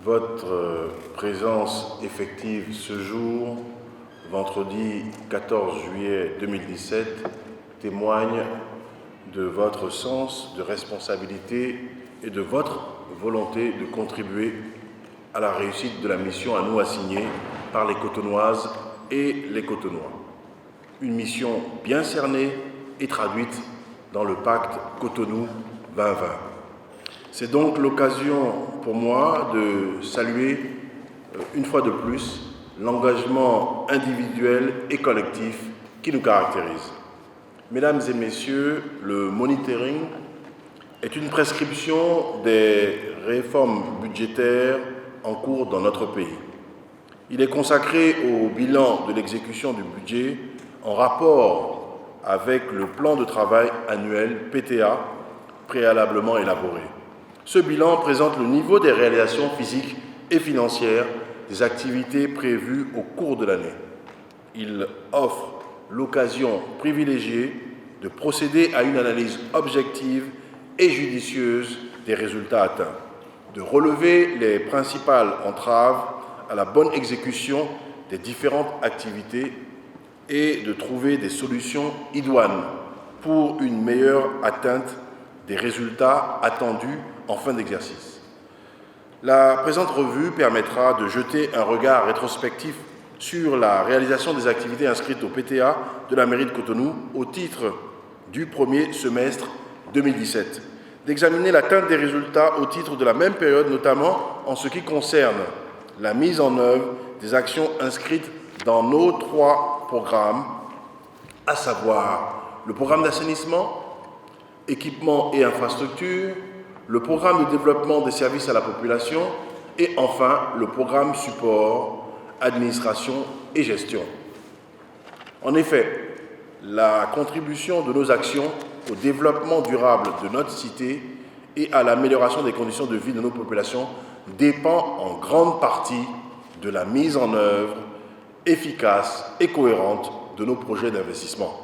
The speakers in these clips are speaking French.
Votre présence effective ce jour, vendredi 14 juillet 2017, témoigne de votre sens de responsabilité et de votre volonté de contribuer à la réussite de la mission à nous assignée par les Cotonoises et les Cotonois. Une mission bien cernée et traduite dans le pacte Cotonou 2020. C'est donc l'occasion pour moi de saluer une fois de plus l'engagement individuel et collectif qui nous caractérise. Mesdames et messieurs, le monitoring est une prescription des réformes budgétaires en cours dans notre pays. Il est consacré au bilan de l'exécution du budget en rapport avec le plan de travail annuel PTA préalablement élaboré. Ce bilan présente le niveau des réalisations physiques et financières des activités prévues au cours de l'année. Il offre l'occasion privilégiée de procéder à une analyse objective et judicieuse des résultats atteints, de relever les principales entraves à la bonne exécution des différentes activités et de trouver des solutions idoines pour une meilleure atteinte des résultats attendus en fin d'exercice. La présente revue permettra de jeter un regard rétrospectif sur la réalisation des activités inscrites au PTA de la mairie de Cotonou au titre du premier semestre 2017, d'examiner l'atteinte des résultats au titre de la même période, notamment en ce qui concerne la mise en œuvre des actions inscrites dans nos 3 programmes, à savoir le programme d'assainissement, équipement et infrastructure, le programme de développement des services à la population et enfin le programme support, administration et gestion. En effet, la contribution de nos actions au développement durable de notre cité et à l'amélioration des conditions de vie de nos populations dépend en grande partie de la mise en œuvre efficace et cohérente de nos projets d'investissement.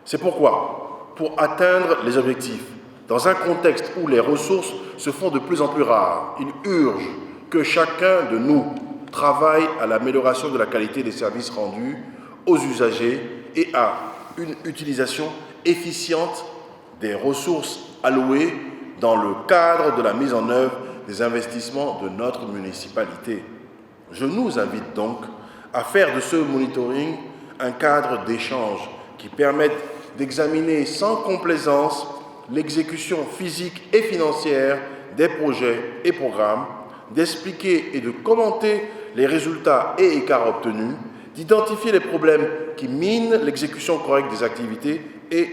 C'est pourquoi, pour atteindre les objectifs, dans un contexte où les ressources se font de plus en plus rares, il urge que chacun de nous travaille à l'amélioration de la qualité des services rendus aux usagers et à une utilisation efficiente des ressources allouées dans le cadre de la mise en œuvre des investissements de notre municipalité. Je nous invite donc à faire de ce monitoring un cadre d'échange qui permette d'examiner sans complaisance l'exécution physique et financière des projets et programmes, d'expliquer et de commenter les résultats et écarts obtenus, d'identifier les problèmes qui minent l'exécution correcte des activités et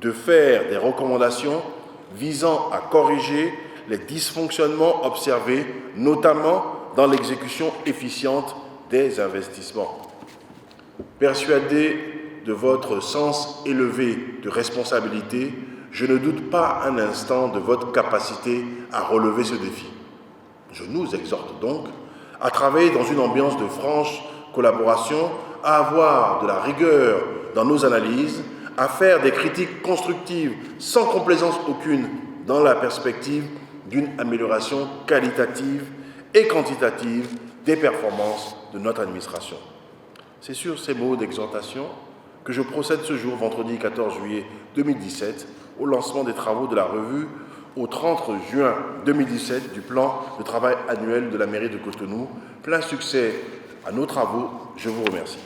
de faire des recommandations visant à corriger les dysfonctionnements observés, notamment dans l'exécution efficiente des investissements. Persuadé de votre sens élevé de responsabilité, je ne doute pas un instant de votre capacité à relever ce défi. Je nous exhorte donc à travailler dans une ambiance de franche collaboration, à avoir de la rigueur dans nos analyses, à faire des critiques constructives sans complaisance aucune dans la perspective d'une amélioration qualitative et quantitative des performances de notre administration. C'est sur ces mots d'exhortation que je procède ce jour, vendredi 14 juillet 2017, au lancement des travaux de la revue au 30 juin 2017 du plan de travail annuel de la mairie de Cotonou. Plein succès à nos travaux, je vous remercie.